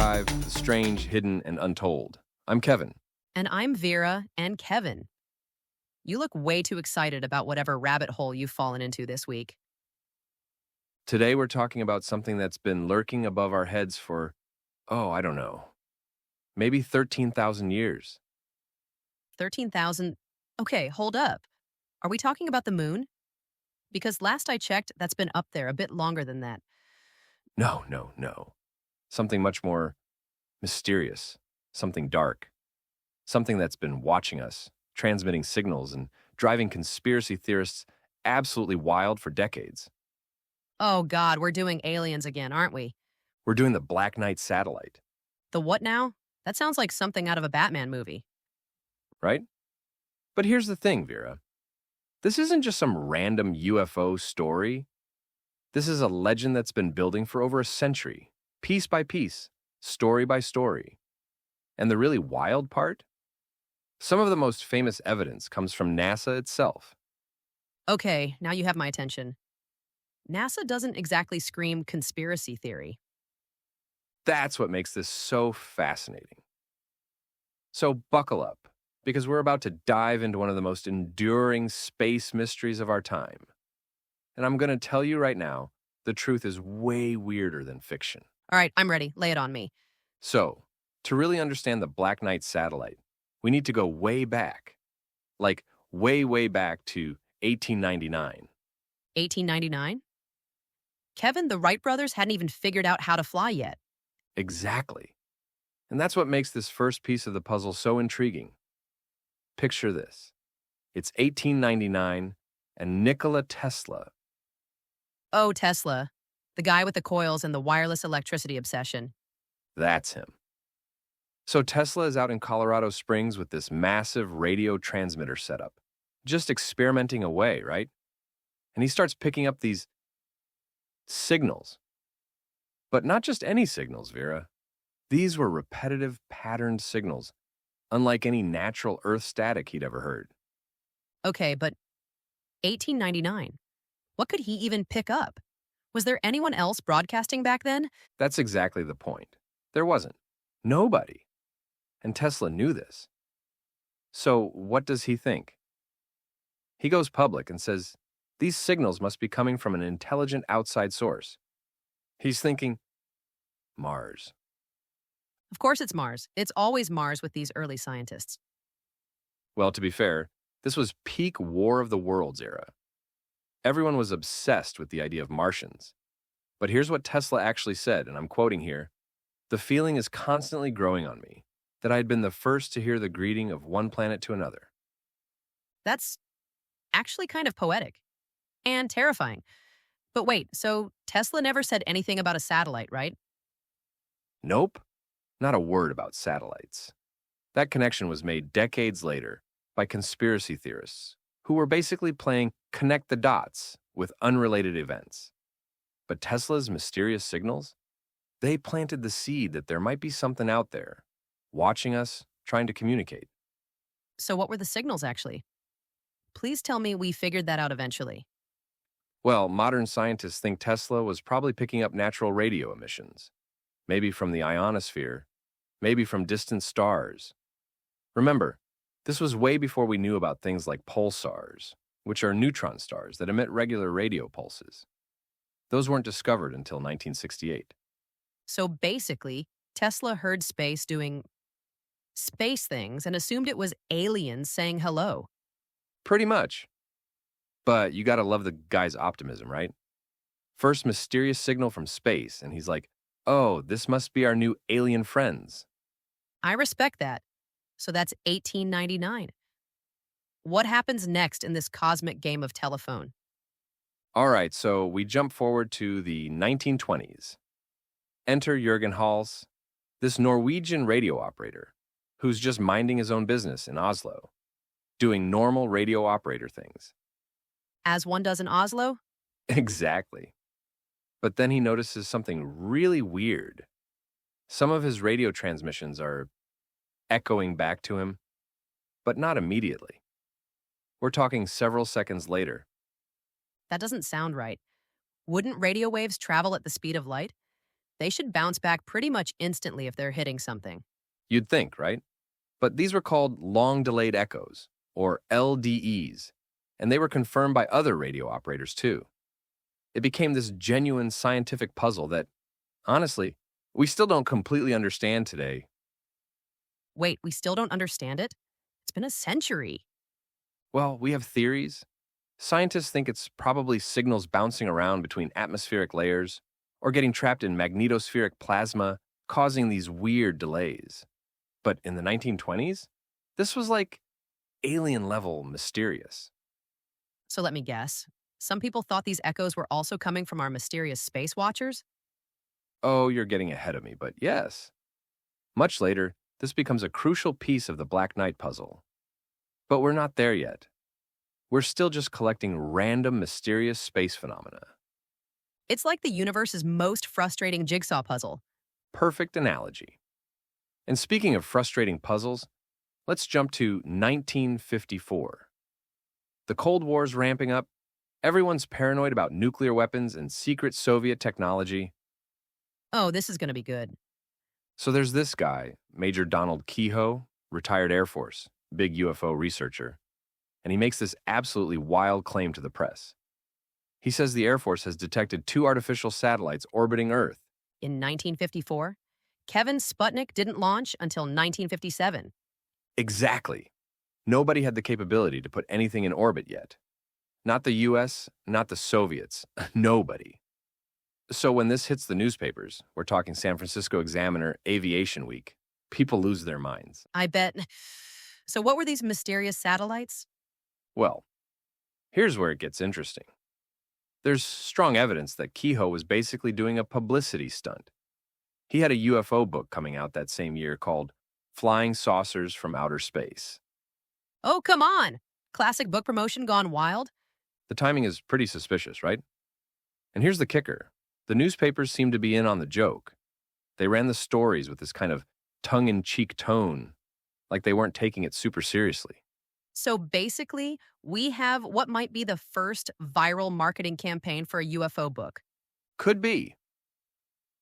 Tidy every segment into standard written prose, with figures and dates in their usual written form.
Archive, the strange, hidden, and untold. I'm Kevin. And I'm Vera and Kevin. You look way too excited about whatever rabbit hole you've fallen into this week. Today we're talking about something that's been lurking above our heads for, I don't know, maybe 13,000 years. 13,000. Okay, hold up. Are we talking about the moon? Because last I checked, that's been up there a bit longer than that. No. Something much more mysterious, something dark, something that's been watching us, transmitting signals, and driving conspiracy theorists absolutely wild for decades. Oh God, we're doing aliens again, aren't we? We're doing the Black Knight satellite, The what now? That sounds like something out of a Batman movie. right? But here's the thing, Vera. This isn't just some random UFO story. This is a legend that's been building for over a century, piece by piece, story by story. And the really wild part? Some of the most famous evidence comes from NASA itself. Okay, now you have my attention. NASA doesn't exactly scream conspiracy theory. That's what makes this so fascinating. So buckle up, because we're about to dive into one of the most enduring space mysteries of our time. And I'm going to tell you right now, the truth is way weirder than fiction. All right, I'm ready. Lay it on me. So, to really understand the Black Knight satellite, we need to go way back. Like, way back to 1899. 1899? Kevin, the Wright brothers hadn't even figured out how to fly yet. Exactly. And that's what makes this first piece of the puzzle so intriguing. Picture this. It's 1899, and Nikola Tesla. Oh, Tesla. The guy with the coils and the wireless electricity obsession. That's him. So Tesla is out in Colorado Springs with this massive radio transmitter setup, just experimenting away, right? And he starts picking up these signals. But not just any signals, Vera. These were repetitive, patterned signals, unlike any natural Earth static he'd ever heard. Okay, but 1899. What could he even pick up? Was there anyone else broadcasting back then? That's exactly the point. There wasn't. Nobody. And Tesla knew this. So what does he think? He goes public and says, these signals must be coming from an intelligent outside source. He's thinking, Mars. Of course it's Mars. It's always Mars with these early scientists. Well, to be fair, this was peak War of the Worlds era. Everyone was obsessed with the idea of Martians. But here's what Tesla actually said, and I'm quoting here. The feeling is constantly growing on me that I had been the first to hear the greeting of one planet to another. That's actually kind of poetic and terrifying. But wait, so Tesla never said anything about a satellite, right? Nope, not a word about satellites. That connection was made decades later by conspiracy theorists who were basically playing connect the dots with unrelated events. But Tesla's mysterious signals? They planted the seed that there might be something out there, watching us, trying to communicate. So what were the signals actually? Please tell me we figured that out eventually. Well, modern scientists think Tesla was probably picking up natural radio emissions, maybe from the ionosphere, maybe from distant stars. Remember, this was way before we knew about things like pulsars, which are neutron stars that emit regular radio pulses. Those weren't discovered until 1968. So basically, Tesla heard space doing space things and assumed it was aliens saying hello. Pretty much. But you gotta love the guy's optimism, right? First mysterious signal from space, and he's like, oh, this must be our new alien friends. I respect that. So that's 1899. What happens next in this cosmic game of telephone? All right, so we jump forward to the 1920s. Enter Jürgen Hals, this Norwegian radio operator, who's just minding his own business in Oslo, doing normal radio operator things. As one does in Oslo? Exactly. But then he notices something really weird. Some of his radio transmissions are echoing back to him, but not immediately. We're talking several seconds later. That doesn't sound right. Wouldn't radio waves travel at the speed of light? They should bounce back pretty much instantly if they're hitting something. You'd think, right? But these were called long-delayed echoes, or LDEs, and they were confirmed by other radio operators too. It became this genuine scientific puzzle that, honestly, we still don't completely understand today. Wait, we still don't understand it? It's been a century. Well, we have theories. Scientists think it's probably signals bouncing around between atmospheric layers or getting trapped in magnetospheric plasma, causing these weird delays. But in the 1920s, this was like alien level mysterious. So let me guess. Some people thought these echoes were also coming from our mysterious space watchers? Oh, you're getting ahead of me, but yes. Much later, this becomes a crucial piece of the Black Knight puzzle. But we're not there yet. We're still just collecting random mysterious space phenomena. It's like the universe's most frustrating jigsaw puzzle. Perfect analogy. And speaking of frustrating puzzles, let's jump to 1954. The Cold War's ramping up. Everyone's paranoid about nuclear weapons and secret Soviet technology. Oh, this is going to be good. So there's this guy, Major Donald Kehoe, retired Air Force, big UFO researcher, and he makes this absolutely wild claim to the press. He says the Air Force has detected 2 artificial satellites orbiting Earth. In 1954, Kevin's Sputnik didn't launch until 1957. Exactly. Nobody had the capability to put anything in orbit yet. Not the US, not the Soviets, nobody. So when this hits the newspapers, we're talking San Francisco Examiner, Aviation Week, people lose their minds. I bet. So what were these mysterious satellites? Well, here's where it gets interesting. There's strong evidence that Kehoe was basically doing a publicity stunt. He had a UFO book coming out that same year called Flying Saucers from Outer Space. Oh, come on! Classic book promotion gone wild? The timing is pretty suspicious, right? And here's the kicker. The newspapers seem to be in on the joke. They ran the stories with this kind of tongue-in-cheek tone, like they weren't taking it super seriously. So basically, we have what might be the first viral marketing campaign for a UFO book. Could be.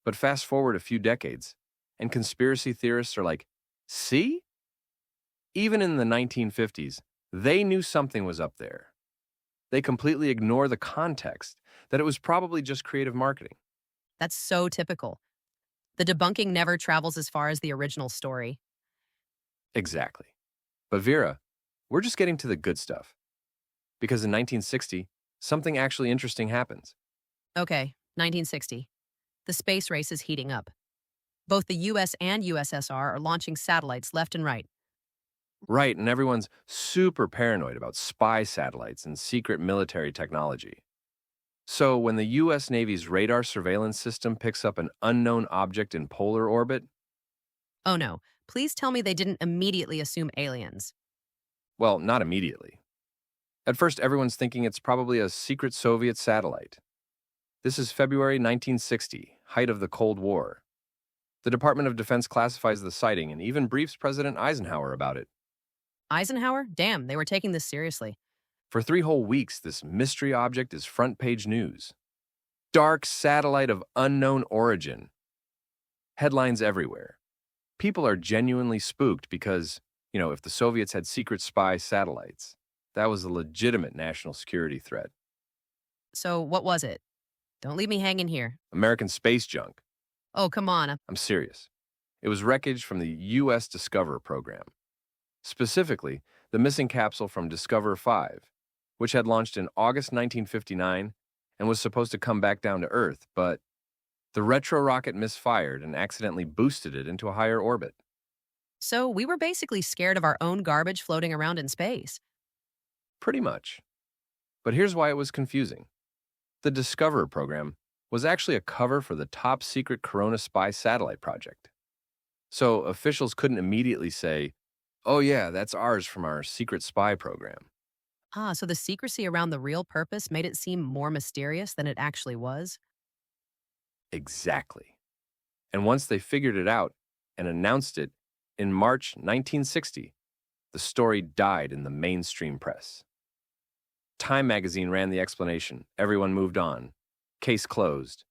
But fast forward a few decades, and conspiracy theorists are like, see? Even in the 1950s, they knew something was up there. They completely ignore the context that it was probably just creative marketing. That's so typical. The debunking never travels as far as the original story. Exactly. But Vera, we're just getting to the good stuff. Because in 1960, something actually interesting happens. Okay, 1960. The space race is heating up. Both the US and USSR are launching satellites left and right. Right, and everyone's super paranoid about spy satellites and secret military technology. So when the US Navy's radar surveillance system picks up an unknown object in polar orbit, Oh no, please tell me they didn't immediately assume aliens. well, not immediately. At first, everyone's thinking it's probably a secret Soviet satellite. This is February 1960, height of the Cold War. The Department of Defense classifies the sighting and even briefs President Eisenhower about it. Eisenhower? Damn, they were taking this seriously. For 3 whole weeks, this mystery object is front-page news. Dark satellite of unknown origin. Headlines everywhere. People are genuinely spooked because, if the Soviets had secret spy satellites, that was a legitimate national security threat. So what was it? Don't leave me hanging here. American space junk. Oh, come on. I'm serious. It was wreckage from the U.S. Discover program. Specifically, the missing capsule from Discover 5, which had launched in August 1959 and was supposed to come back down to Earth, but the retro rocket misfired and accidentally boosted it into a higher orbit. So we were basically scared of our own garbage floating around in space. Pretty much. But here's why it was confusing. The Discover program was actually a cover for the top-secret Corona spy satellite project. So officials couldn't immediately say, oh yeah, that's ours from our secret spy program. Ah, so the secrecy around the real purpose made it seem more mysterious than it actually was? Exactly. And once they figured it out and announced it in March 1960, the story died in the mainstream press. Time magazine ran the explanation. Everyone moved on. Case closed.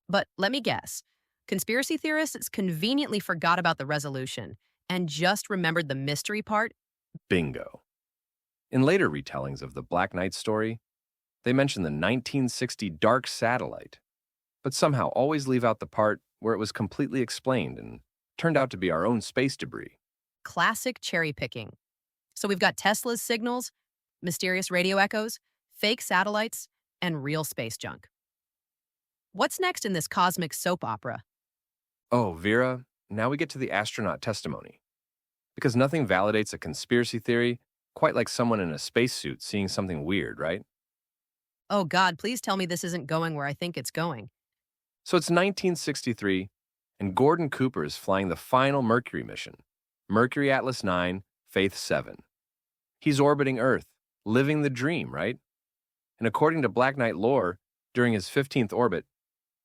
But let me guess. Conspiracy theorists conveniently forgot about the resolution and just remembered the mystery part. Bingo. In later retellings of the Black Knight story, they mention the 1960 dark satellite, but somehow always leave out the part where it was completely explained and turned out to be our own space debris. Classic cherry picking. So we've got Tesla's signals, mysterious radio echoes, fake satellites, and real space junk. What's next in this cosmic soap opera? Oh, Vera, now we get to the astronaut testimony. Because nothing validates a conspiracy theory quite like someone in a spacesuit seeing something weird, right? Oh God, please tell me this isn't going where I think it's going. So it's 1963, and Gordon Cooper is flying the final Mercury mission, Mercury Atlas 9, Faith 7. He's orbiting Earth, living the dream, right? And according to Black Knight lore, during his 15th orbit,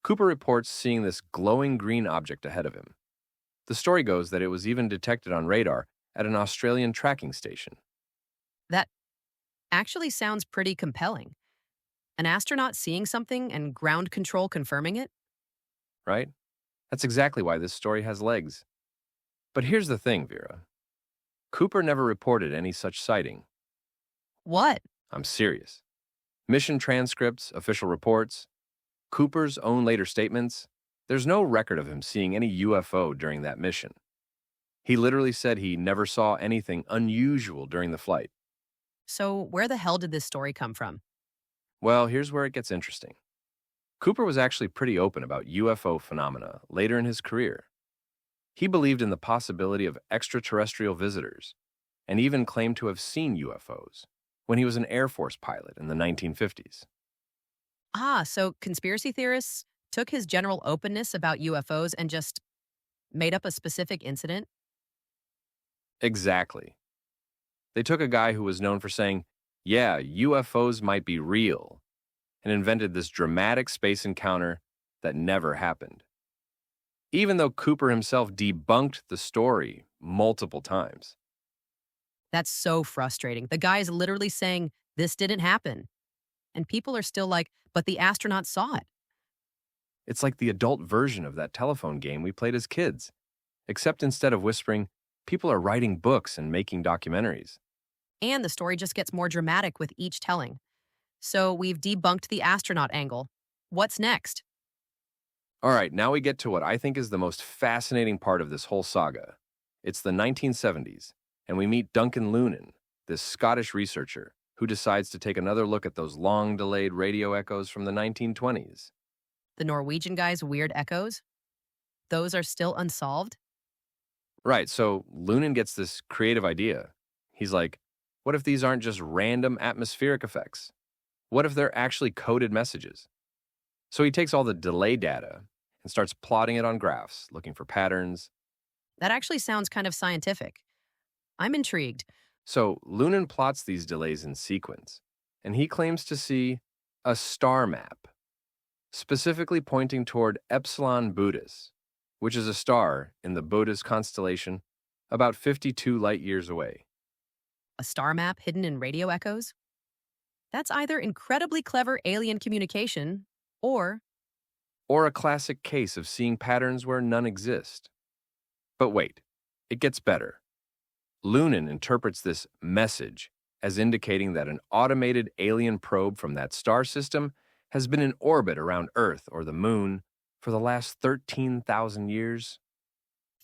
Cooper reports seeing this glowing green object ahead of him. The story goes that it was even detected on radar at an Australian tracking station. That actually sounds pretty compelling. An astronaut seeing something and ground control confirming it? Right? That's exactly why this story has legs. But here's the thing, Vera. Cooper never reported any such sighting. What? I'm serious. Mission transcripts, official reports, Cooper's own later statements, there's no record of him seeing any UFO during that mission. He literally said he never saw anything unusual during the flight. So where the hell did this story come from? Well, here's where it gets interesting. Cooper was actually pretty open about UFO phenomena later in his career. He believed in the possibility of extraterrestrial visitors and even claimed to have seen UFOs when he was an Air Force pilot in the 1950s. So conspiracy theorists took his general openness about UFOs and just made up a specific incident? Exactly. They took a guy who was known for saying, yeah, UFOs might be real, and invented this dramatic space encounter that never happened. Even though Cooper himself debunked the story multiple times. That's so frustrating. The guy is literally saying, this didn't happen. And people are still like, but the astronaut saw it. It's like the adult version of that telephone game we played as kids. Except instead of whispering, people are writing books and making documentaries. And the story just gets more dramatic with each telling. So we've debunked the astronaut angle. What's next? All right, now we get to what I think is the most fascinating part of this whole saga. It's the 1970s, and we meet Duncan Lunan, this Scottish researcher who decides to take another look at those long-delayed radio echoes from the 1920s. The Norwegian guy's weird echoes? Those are still unsolved? Right, so Lunan gets this creative idea. He's like, what if these aren't just random atmospheric effects? What if they're actually coded messages? So he takes all the delay data and starts plotting it on graphs, looking for patterns. That actually sounds kind of scientific. I'm intrigued. So Lunan plots these delays in sequence, and he claims to see a star map, specifically pointing toward Epsilon Boötis, which is a star in the Boötis constellation about 52 light-years away. A star map hidden in radio echoes? That's either incredibly clever alien communication or Or a classic case of seeing patterns where none exist. But wait, it gets better. Lunan interprets this message as indicating that an automated alien probe from that star system has been in orbit around Earth or the Moon for the last 13,000 years.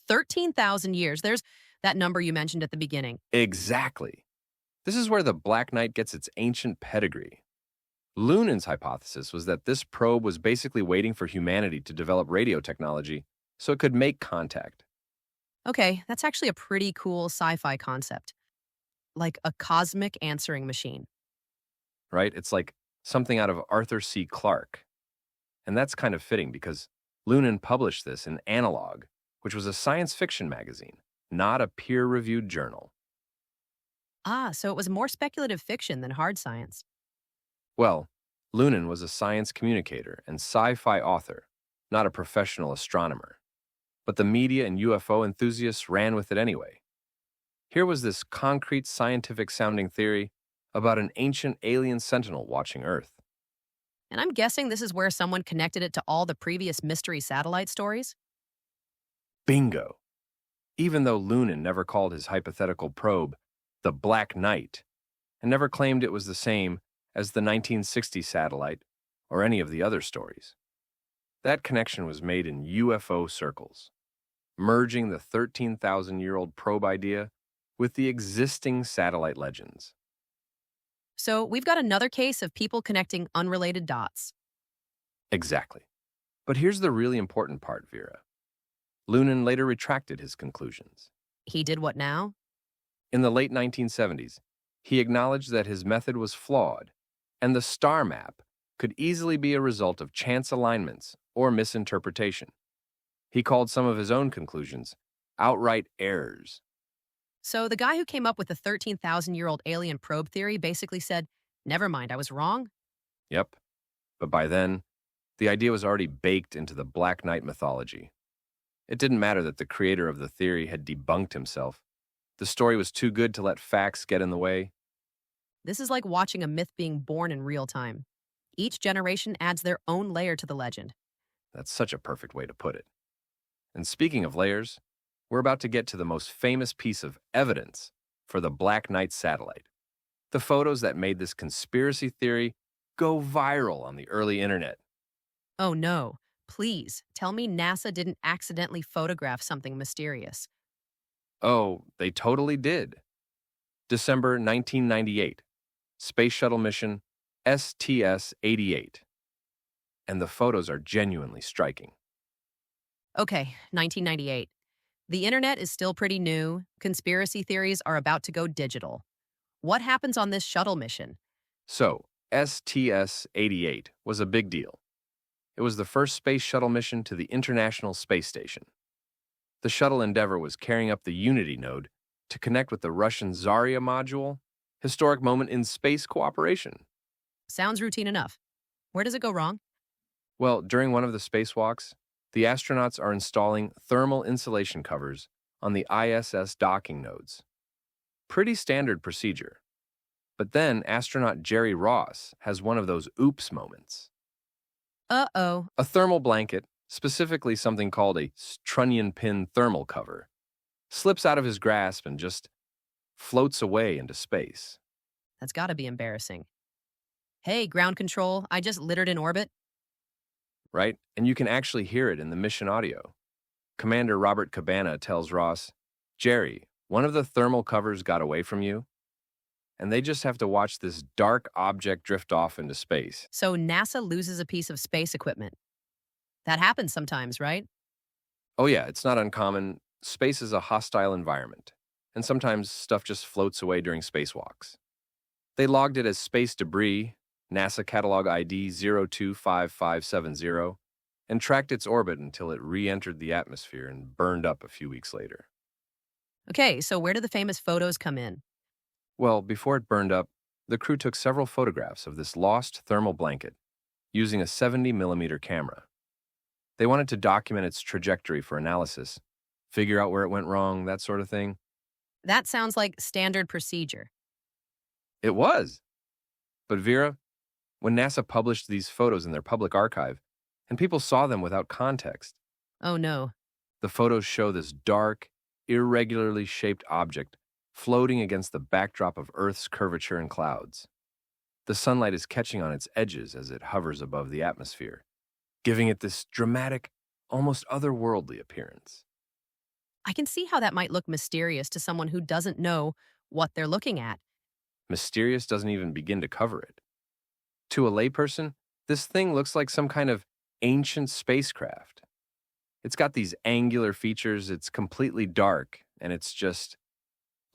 13,000 years. There's that number you mentioned at the beginning. Exactly. This is where the Black Knight gets its ancient pedigree. Lunan's hypothesis was that this probe was basically waiting for humanity to develop radio technology so it could make contact. Okay, that's actually a pretty cool sci-fi concept. Like a cosmic answering machine. Right? It's like something out of Arthur C. Clarke. And that's kind of fitting because Lunan published this in Analog, which was a science fiction magazine, not a peer-reviewed journal. So it was more speculative fiction than hard science. Well, Lunan was a science communicator and sci-fi author, not a professional astronomer. But the media and UFO enthusiasts ran with it anyway. Here was this concrete scientific-sounding theory about an ancient alien sentinel watching Earth. And I'm guessing this is where someone connected it to all the previous mystery satellite stories? Bingo! Even though Lunan never called his hypothetical probe the Black Knight and never claimed it was the same as the 1960 satellite or any of the other stories. That connection was made in UFO circles, merging the 13,000-year-old probe idea with the existing satellite legends. So we've got another case of people connecting unrelated dots. Exactly. But here's the really important part, Vera. Lunan later retracted his conclusions. He did what now? In the late 1970s, he acknowledged that his method was flawed, and the star map could easily be a result of chance alignments or misinterpretation. He called some of his own conclusions outright errors. So the guy who came up with the 13,000-year-old alien probe theory basically said, never mind, I was wrong? Yep. But by then, the idea was already baked into the Black Knight mythology. It didn't matter that the creator of the theory had debunked himself. The story was too good to let facts get in the way. This is like watching a myth being born in real time. Each generation adds their own layer to the legend. That's such a perfect way to put it. And speaking of layers, we're about to get to the most famous piece of evidence for the Black Knight satellite. The photos that made this conspiracy theory go viral on the early internet. Oh no, please, tell me NASA didn't accidentally photograph something mysterious. Oh, they totally did. December 1998, Space Shuttle mission STS-88. And the photos are genuinely striking. Okay, 1998. The internet is still pretty new. Conspiracy theories are about to go digital. What happens on this shuttle mission? So, STS-88 was a big deal. It was the first space shuttle mission to the International Space Station. The shuttle Endeavour was carrying up the Unity node to connect with the Russian Zarya module, historic moment in space cooperation. Sounds routine enough. Where does it go wrong? Well, during one of the spacewalks, the astronauts are installing thermal insulation covers on the ISS docking nodes. Pretty standard procedure. But then astronaut Jerry Ross has one of those oops moments. Uh-oh. A thermal blanket, specifically something called a trunnion pin thermal cover, slips out of his grasp and just floats away into space. That's gotta be embarrassing. Hey, ground control, I just littered in orbit. Right? And you can actually hear it in the mission audio. Commander Robert Cabana tells Ross, Jerry, one of the thermal covers got away from you, and they just have to watch this dark object drift off into space. So NASA loses a piece of space equipment. That happens sometimes, right? Oh yeah, it's not uncommon. Space is a hostile environment, and sometimes stuff just floats away during spacewalks. They logged it as space debris, NASA catalog ID 025570, and tracked its orbit until it re-entered the atmosphere and burned up a few weeks later. Okay, so where do the famous photos come in? Well, before it burned up, the crew took several photographs of this lost thermal blanket using a 70mm camera. They wanted to document its trajectory for analysis, figure out where it went wrong, that sort of thing. That sounds like standard procedure. It was. But Vera, when NASA published these photos in their public archive, and people saw them without context, Oh no. the photos show this dark, irregularly shaped object floating against the backdrop of Earth's curvature and clouds. The sunlight is catching on its edges as it hovers above the atmosphere, giving it this dramatic, almost otherworldly appearance. I can see how that might look mysterious to someone who doesn't know what they're looking at. Mysterious doesn't even begin to cover it. To a layperson, this thing looks like some kind of ancient spacecraft. It's got these angular features, it's completely dark, and it's just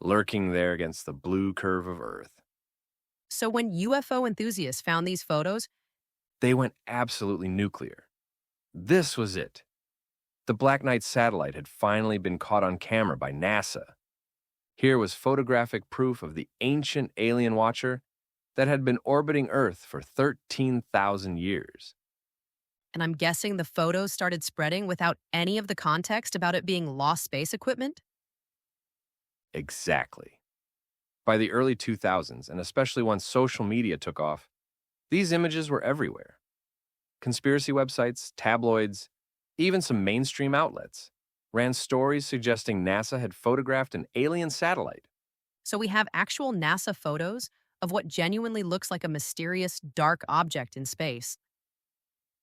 lurking there against the blue curve of Earth. So when UFO enthusiasts found these photos, They went absolutely nuclear. This was it. The Black Knight satellite had finally been caught on camera by NASA. Here was photographic proof of the ancient alien watcher that had been orbiting Earth for 13,000 years. and I'm guessing the photos started spreading without any of the context about it being lost space equipment? Exactly. By the early 2000s, and especially once social media took off, these images were everywhere. Conspiracy websites, tabloids, even some mainstream outlets ran stories suggesting NASA had photographed an alien satellite. So we have actual NASA photos of what genuinely looks like a mysterious dark object in space.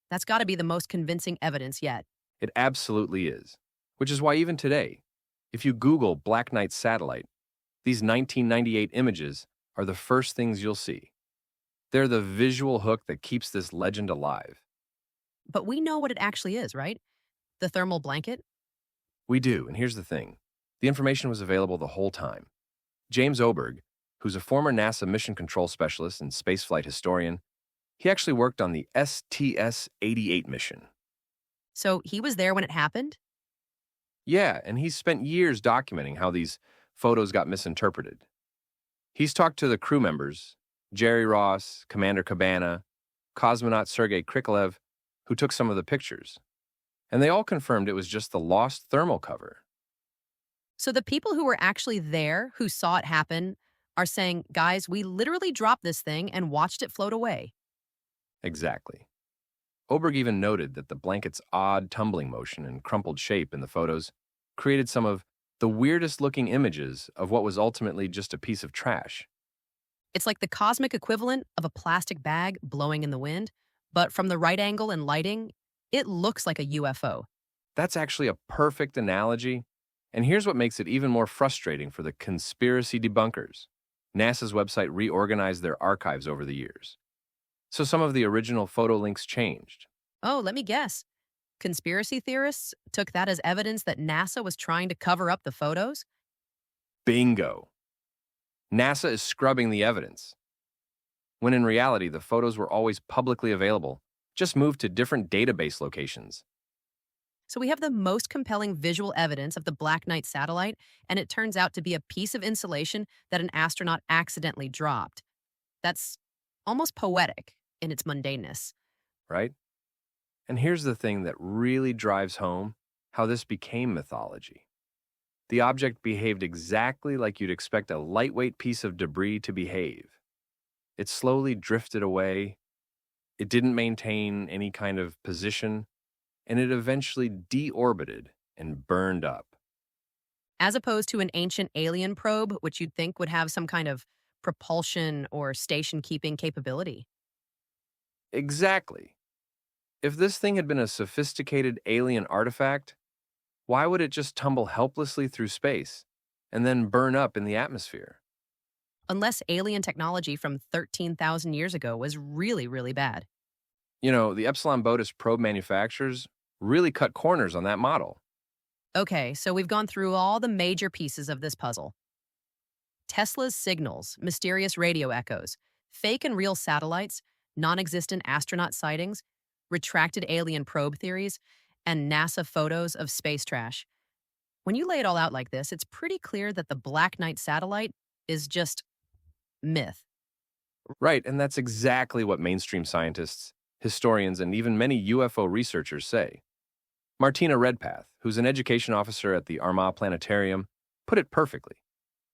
That's got to be the most convincing evidence yet. It absolutely is. Which is why even today, if you Google Black Knight satellite, these 1998 images are the first things you'll see. They're the visual hook that keeps this legend alive. But we know what it actually is, right? The thermal blanket? We do, and here's the thing. The information was available the whole time. James Oberg, who's a former NASA mission control specialist and spaceflight historian, he actually worked on the STS-88 mission. So he was there when it happened? Yeah, and he's spent years documenting how these photos got misinterpreted. He's talked to the crew members, Jerry Ross, Commander Cabana, cosmonaut Sergei Krikalev, who took some of the pictures. And they all confirmed it was just the lost thermal cover. So the people who were actually there, who saw it happen, are saying, guys, we literally dropped this thing and watched it float away. Exactly. Oberg even noted that the blanket's odd tumbling motion and crumpled shape in the photos created some of the weirdest looking images of what was ultimately just a piece of trash. It's like the cosmic equivalent of a plastic bag blowing in the wind, but from the right angle and lighting, it looks like a UFO. That's actually a perfect analogy, and here's what makes it even more frustrating for the conspiracy debunkers. NASA's website reorganized their archives over the years. So some of the original photo links changed. Oh, let me guess. Conspiracy theorists took that as evidence that NASA was trying to cover up the photos? Bingo! NASA is scrubbing the evidence, when in reality the photos were always publicly available, just moved to different database locations. So we have the most compelling visual evidence of the Black Knight satellite, and it turns out to be a piece of insulation that an astronaut accidentally dropped. That's almost poetic in its mundaneness. Right? And here's the thing that really drives home how this became mythology. The object behaved exactly like you'd expect a lightweight piece of debris to behave. It slowly drifted away. It didn't maintain any kind of position, and it eventually deorbited and burned up. As opposed to an ancient alien probe, which you'd think would have some kind of propulsion or station-keeping capability. Exactly. If this thing had been a sophisticated alien artifact, why would it just tumble helplessly through space and then burn up in the atmosphere? Unless alien technology from 13,000 years ago was really, really bad. You know, the Epsilon Botus probe manufacturers really cut corners on that model. Okay, so we've gone through all the major pieces of this puzzle. Tesla's signals, mysterious radio echoes, fake and real satellites, non-existent astronaut sightings, retracted alien probe theories, and NASA photos of space trash. When you lay it all out like this, it's pretty clear that the Black Knight satellite is just myth. Right, and that's exactly what mainstream scientists, historians, and even many UFO researchers say. Martina Redpath, who's an education officer at the Armagh Planetarium, put it perfectly.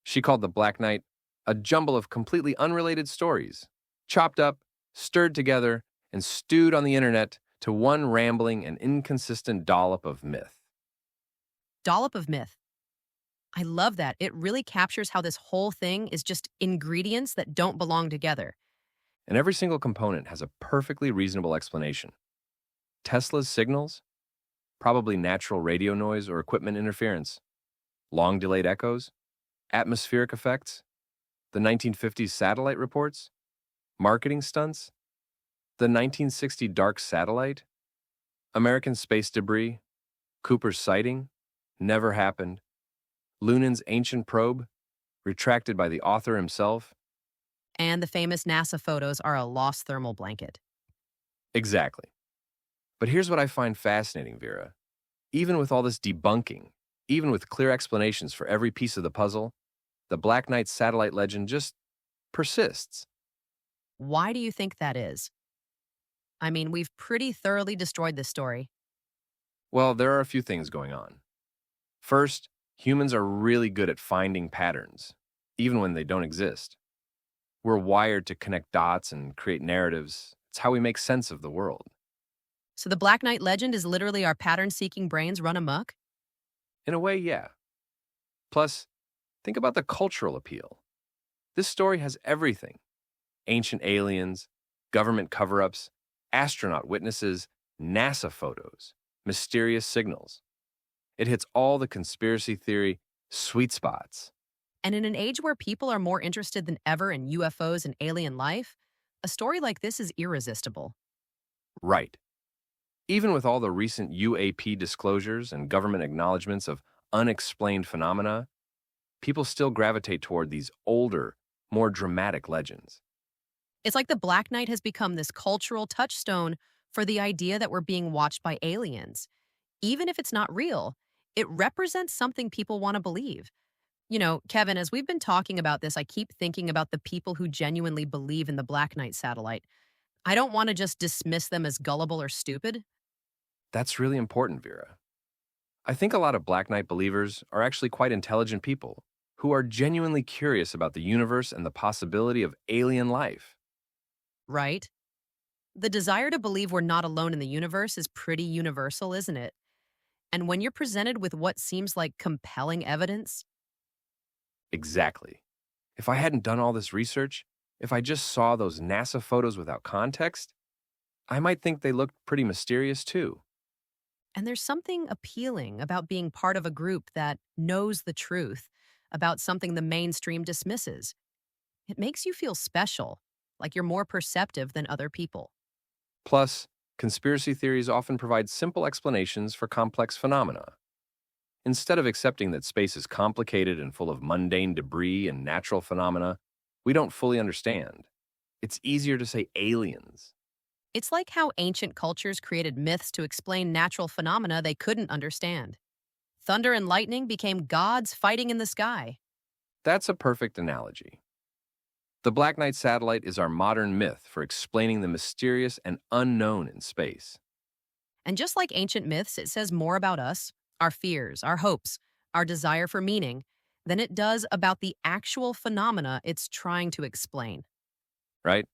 She called the Black Knight a jumble of completely unrelated stories, chopped up, stirred together, and stewed on the internet to one rambling and inconsistent dollop of myth. Dollop of myth. I love that. It really captures how this whole thing is just ingredients that don't belong together. And every single component has a perfectly reasonable explanation. Tesla's signals? Probably natural radio noise or equipment interference. Long-delayed echoes? Atmospheric effects? The 1950s satellite reports? Marketing stunts? The 1960 dark satellite? American space debris? Cooper's sighting? Never happened. Lunin's ancient probe? Retracted by the author himself? And the famous NASA photos are a lost thermal blanket. Exactly. But here's what I find fascinating, Vera. Even with all this debunking, even with clear explanations for every piece of the puzzle, the Black Knight satellite legend just persists. Why do you think that is? I mean, we've pretty thoroughly destroyed this story. Well, there are a few things going on. First, humans are really good at finding patterns, even when they don't exist. We're wired to connect dots and create narratives. It's how we make sense of the world. So the Black Knight legend is literally our pattern-seeking brains run amok? In a way, yeah. Plus, think about the cultural appeal. This story has everything: ancient aliens, government cover ups, astronaut witnesses, NASA photos, mysterious signals. It hits all the conspiracy theory sweet spots. And in an age where people are more interested than ever in UFOs and alien life, a story like this is irresistible. Right. Even with all the recent UAP disclosures and government acknowledgments of unexplained phenomena, people still gravitate toward these older, more dramatic legends. It's like the Black Knight has become this cultural touchstone for the idea that we're being watched by aliens. Even if it's not real, it represents something people want to believe. You know, Kevin, as we've been talking about this, I keep thinking about the people who genuinely believe in the Black Knight satellite. I don't want to just dismiss them as gullible or stupid. That's really important, Vera. I think a lot of Black Knight believers are actually quite intelligent people who are genuinely curious about the universe and the possibility of alien life. Right? The desire to believe we're not alone in the universe is pretty universal, isn't it? And when you're presented with what seems like compelling evidence, Exactly. If I hadn't done all this research, if I just saw those NASA photos without context, I might think they looked pretty mysterious too. and there's something appealing about being part of a group that knows the truth about something the mainstream dismisses. It makes you feel special, like you're more perceptive than other people. Plus, conspiracy theories often provide simple explanations for complex phenomena. Instead of accepting that space is complicated and full of mundane debris and natural phenomena we don't fully understand, it's easier to say aliens. It's like how ancient cultures created myths to explain natural phenomena they couldn't understand. Thunder and lightning became gods fighting in the sky. That's a perfect analogy. The Black Knight satellite is our modern myth for explaining the mysterious and unknown in space. And just like ancient myths, it says more about us, our fears, our hopes, our desire for meaning, than it does about the actual phenomena it's trying to explain. Right?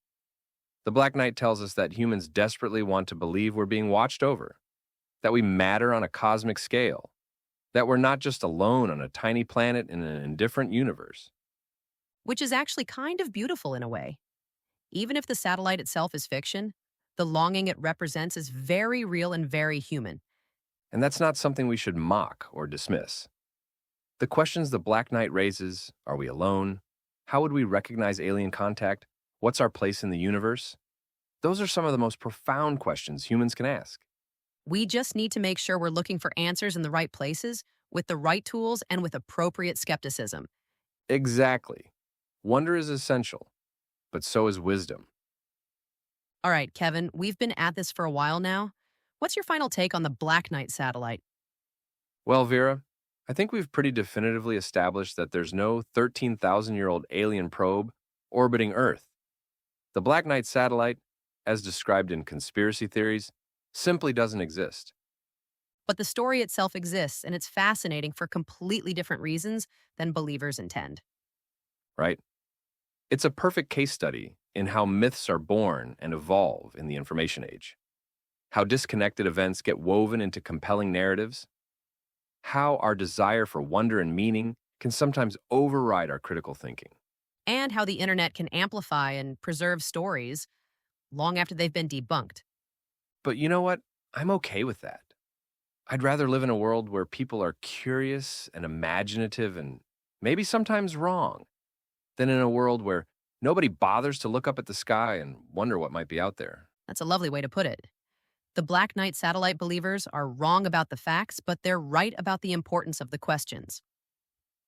The Black Knight tells us that humans desperately want to believe we're being watched over, that we matter on a cosmic scale, that we're not just alone on a tiny planet in an indifferent universe. Which is actually kind of beautiful in a way. Even if the satellite itself is fiction, the longing it represents is very real and very human. And that's not something we should mock or dismiss. The questions the Black Knight raises: are we alone? How would we recognize alien contact? What's our place in the universe? Those are some of the most profound questions humans can ask. We just need to make sure we're looking for answers in the right places, with the right tools, and with appropriate skepticism. Exactly. Wonder is essential, but so is wisdom. All right, Kevin, we've been at this for a while now. What's your final take on the Black Knight satellite? Well, Vera, I think we've pretty definitively established that there's no 13,000-year-old alien probe orbiting Earth. The Black Knight satellite, as described in conspiracy theories, simply doesn't exist, But the story itself exists, and it's fascinating for completely different reasons than believers intend. right? It's a perfect case study in how myths are born and evolve in the information age, how disconnected events get woven into compelling narratives, how our desire for wonder and meaning can sometimes override our critical thinking. And how the internet can amplify and preserve stories long after they've been debunked. But you know what? I'm okay with that. I'd rather live in a world where people are curious and imaginative and maybe sometimes wrong than in a world where nobody bothers to look up at the sky and wonder what might be out there. That's a lovely way to put it. The Black Knight satellite believers are wrong about the facts, but they're right about the importance of the questions.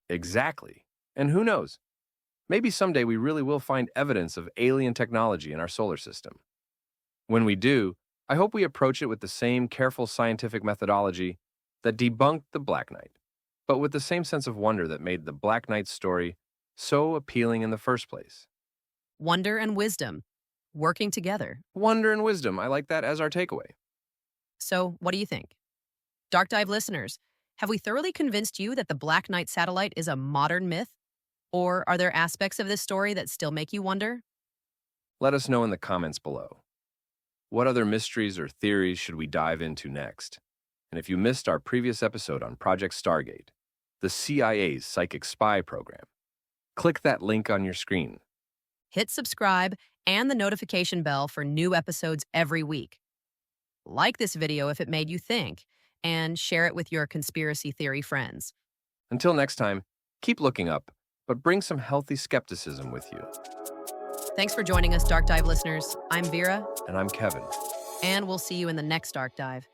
Exactly. And who knows? Maybe someday we really will find evidence of alien technology in our solar system. When we do, I hope we approach it with the same careful scientific methodology that debunked the Black Knight, but with the same sense of wonder that made the Black Knight story so appealing in the first place. Wonder and wisdom, working together. Wonder and wisdom, I like that as our takeaway. So, what do you think? Dark Dive listeners, have we thoroughly convinced you that the Black Knight satellite is a modern myth? Or are there aspects of this story that still make you wonder? Let us know in the comments below. What other mysteries or theories should we dive into next? And if you missed our previous episode on Project Stargate, the CIA's psychic spy program, click that link on your screen. Hit subscribe and the notification bell for new episodes every week. Like this video if it made you think, and share it with your conspiracy theory friends. Until next time, keep looking up, but bring some healthy skepticism with you. Thanks for joining us, Dark Dive listeners. I'm Vera, And I'm Kevin. and we'll see you in the next Dark Dive.